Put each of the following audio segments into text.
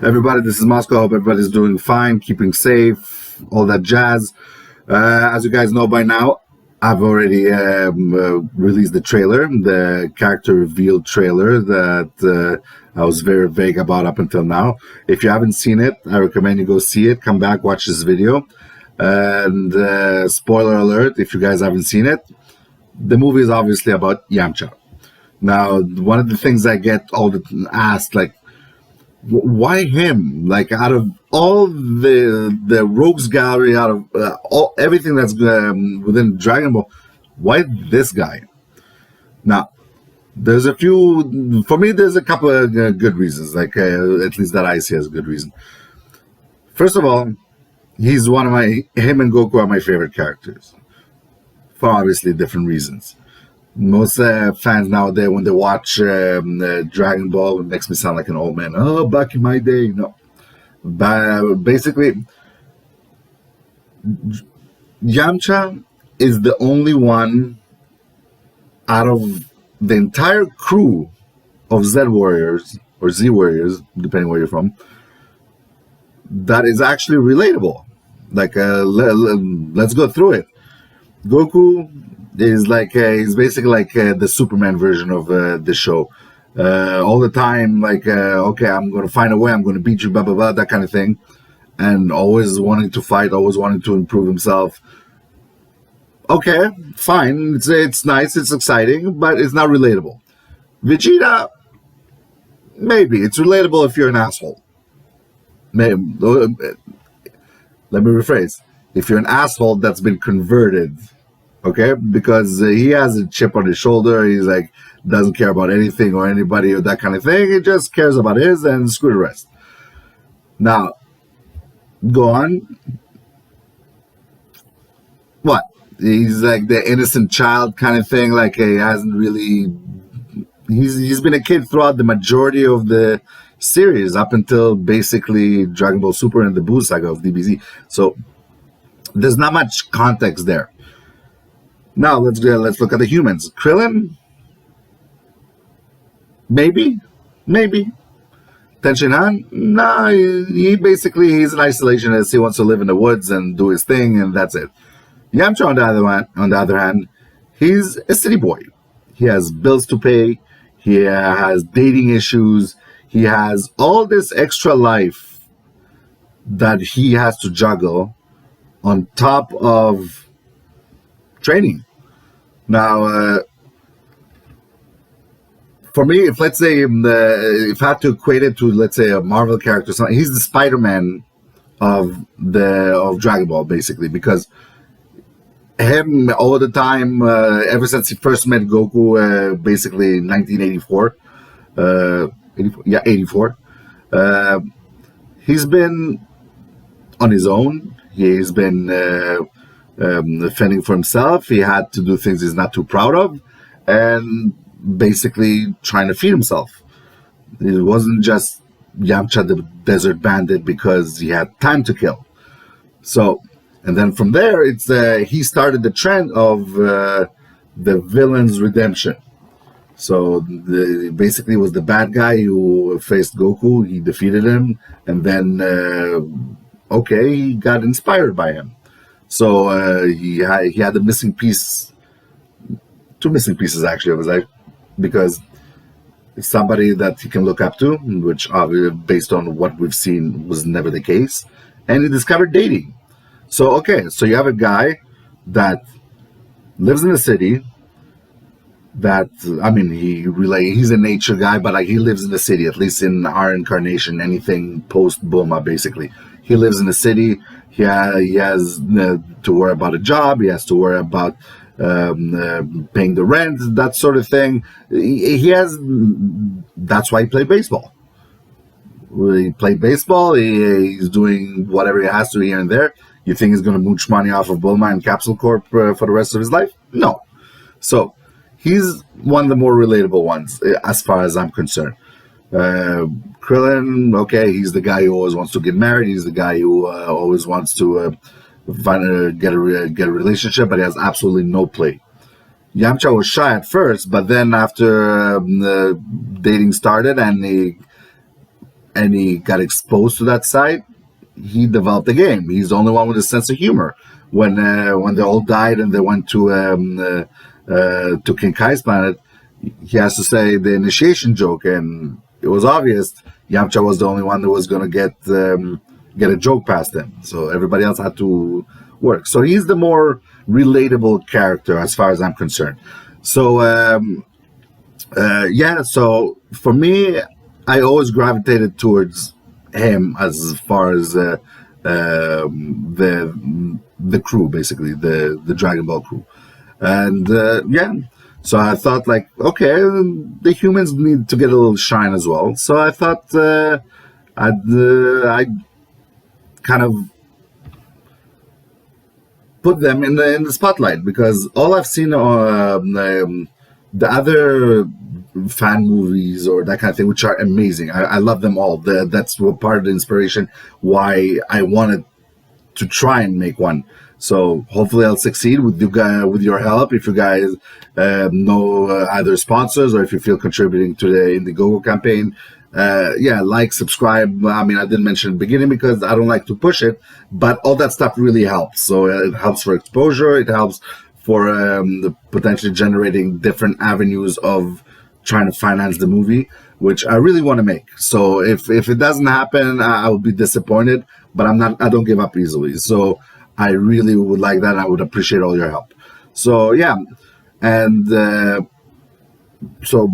Everybody, this is Moscow. Hope everybody's doing fine, keeping safe, all that jazz. As you guys know by now, I've already released the trailer, the character reveal trailer that I was very vague about up until now. If you haven't seen it, I recommend you go see it. Come back, watch this video. And spoiler alert, if you guys haven't seen it, the movie is obviously about Yamcha. Now, one of the things I get asked, like, why him? Like, out of all the rogues gallery, out of everything that's within Dragon Ball, why this guy? Now, there's a few. For me, there's a couple of good reasons. Like, at least that I see as a good reason. First of all, he's him and Goku are my favorite characters, for obviously different reasons. Most fans nowadays, when they watch Dragon Ball, it makes me sound like an old man. Oh, back in my day, no. But basically, Yamcha is the only one out of the entire crew of Z Warriors, or Z Warriors, depending where you're from, that is actually relatable. Like, let's go through it. Goku is like he's basically like the Superman version of the show. All the time, like, okay, I'm going to find a way, I'm going to beat you, blah, blah, blah, that kind of thing. And always wanting to fight, always wanting to improve himself. Okay, fine, it's nice, it's exciting, but it's not relatable. Vegeta, maybe. It's relatable if you're an asshole. Maybe. Let me rephrase. If you're an asshole that's been converted, okay, because he has a chip on his shoulder, he's like, doesn't care about anything or anybody or that kind of thing, he just cares about his and screw the rest. Now, go on. What? He's like the innocent child kind of thing, like he hasn't really, he's been a kid throughout the majority of the series, up until basically Dragon Ball Super and the Buu saga of DBZ. So, there's not much context there. Now let's look at the humans. Krillin, maybe. Tenshinhan, nah. He's an isolationist. He wants to live in the woods and do his thing, and that's it. Yamcha, on the other hand, he's a city boy. He has bills to pay. He has dating issues. He has all this extra life that he has to juggle on top of training. Now, for me, if let's say if I have to equate it to, let's say, a Marvel character, he's the Spider-Man of Dragon Ball, basically, because him all the time, ever since he first met Goku, basically in 1984, 84, he's been on his own. He's been fending for himself. He had to do things he's not too proud of, and basically trying to feed himself. It wasn't just Yamcha the Desert Bandit because he had time to kill. So, and then from there, it's he started the trend of the villain's redemption. So basically, it was the bad guy who faced Goku. He defeated him, and then he got inspired by him. So he had a missing piece, two missing pieces actually of his life, because it's somebody that he can look up to, which based on what we've seen was never the case. And he discovered dating. So so you have a guy that lives in the city. That, I mean, he's a nature guy, but like, he lives in the city, at least in our incarnation, anything post Bulma, basically. He lives in the city. He has to worry about a job. He has to worry about paying the rent, that sort of thing. That's why he played baseball. He played baseball. He's doing whatever he has to here and there. You think he's going to mooch money off of Bulma and Capsule Corp for the rest of his life? No. So, he's one of the more relatable ones, as far as I'm concerned. Krillin, he's the guy who always wants to get married. He's the guy who always wants to get a relationship, but he has absolutely no play. Yamcha was shy at first, but then after dating started and he and he got exposed to that side, he developed the game. He's the only one with a sense of humor. When they all died and they went to King Kai's planet, he has to say the initiation joke, and it was obvious Yamcha was the only one that was going to get a joke past him. So everybody else had to work. So he's the more relatable character as far as I'm concerned. So so for me, I always gravitated towards him as far as the crew, basically the Dragon Ball crew, and so I thought like, okay, the humans need to get a little shine as well. So I thought I'd kind of put them in the spotlight, because all I've seen the other fan movies or that kind of thing, which are amazing. I love them all. That's what part of the inspiration why I wanted to try and make one. So hopefully I'll succeed with you guys, with your help. If you guys know either sponsors, or if you feel contributing to the Indiegogo campaign, like, subscribe. I mean, I didn't mention at the beginning because I don't like to push it, but all that stuff really helps. So it helps for exposure. It helps for potentially generating different avenues of trying to finance the movie, which I really want to make. So if it doesn't happen, I will be disappointed, but I don't give up easily. So I really would like that. I would appreciate all your help. So yeah, and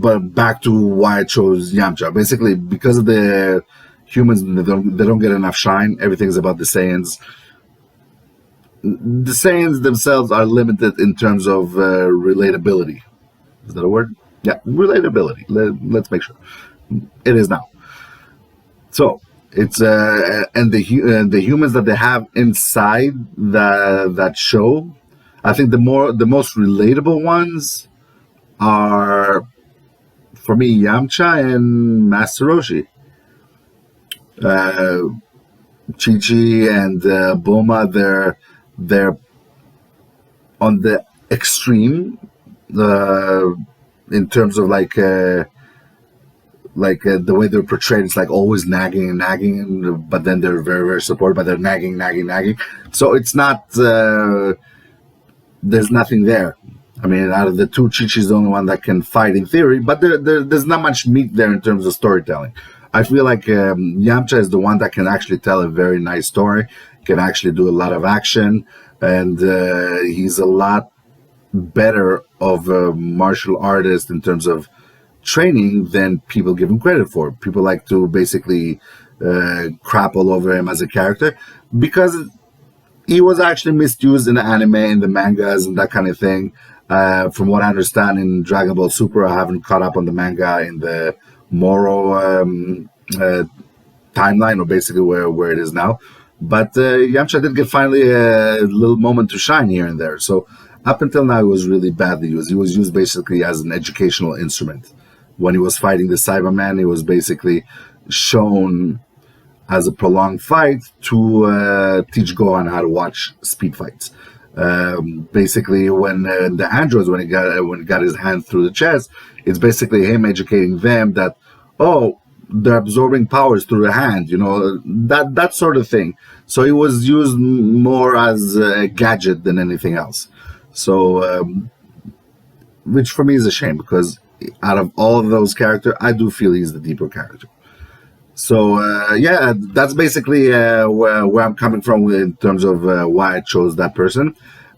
but back to why I chose Yamcha. Basically, because of the humans, they don't get enough shine. Everything's about the Saiyans. The Saiyans themselves are limited in terms of relatability. Is that a word? Yeah, relatability. Let's make sure it is now. So it's and the humans that they have inside that show, I think the most relatable ones are, for me, Yamcha and Master Roshi. Chi-Chi and Bulma, they're on the extreme in terms of like the way they're portrayed. It's like always nagging and nagging, but then they're very, very supportive, but they're nagging. So it's not, there's nothing there. I mean, out of the two, Chi-Chi's the only one that can fight in theory, but there's not much meat there in terms of storytelling. I feel like Yamcha is the one that can actually tell a very nice story, can actually do a lot of action, and he's a lot better of a martial artist in terms of training than people give him credit for. People like to basically crap all over him as a character because he was actually misused in the anime, in the mangas, and that kind of thing. From what I understand, in Dragon Ball Super, I haven't caught up on the manga in the Moro timeline, or basically where it is now. But Yamcha did get finally a little moment to shine here and there. So up until now, he was really badly used. He was used basically as an educational instrument. When he was fighting the Cyberman, he was basically shown as a prolonged fight to teach Gohan how to watch speed fights. Basically, when the androids, when he got his hand through the chest, it's basically him educating them that, oh, they're absorbing powers through the hand, that sort of thing. So he was used more as a gadget than anything else. So, which for me is a shame, because out of all of those characters, I do feel he's the deeper character. So, that's basically where I'm coming from in terms of why I chose that person.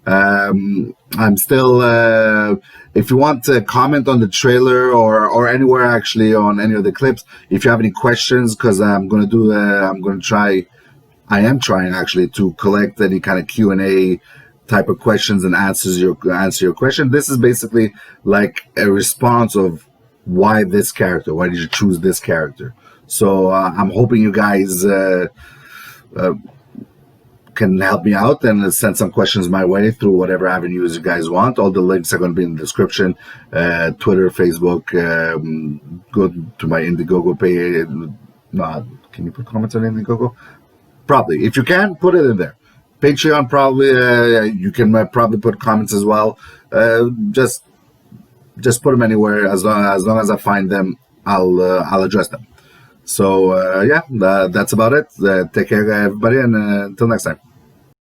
I'm still, if you want to comment on the trailer or anywhere actually on any of the clips, if you have any questions, because I am trying actually to collect any kind of Q&A type of questions and answer your question. This is basically like a response of why this character, why did you choose this character? So I'm hoping you guys can help me out and send some questions my way through whatever avenues you guys want. All the links are going to be in the description. Twitter, Facebook. Go to my Indiegogo page. No, can you put comments on Indiegogo? Probably. If you can, put it in there. Patreon, probably. You can probably put comments as well. Just put them anywhere. As long as I find them, I'll address them. So yeah, that's about it. Take care, everybody, and until next time.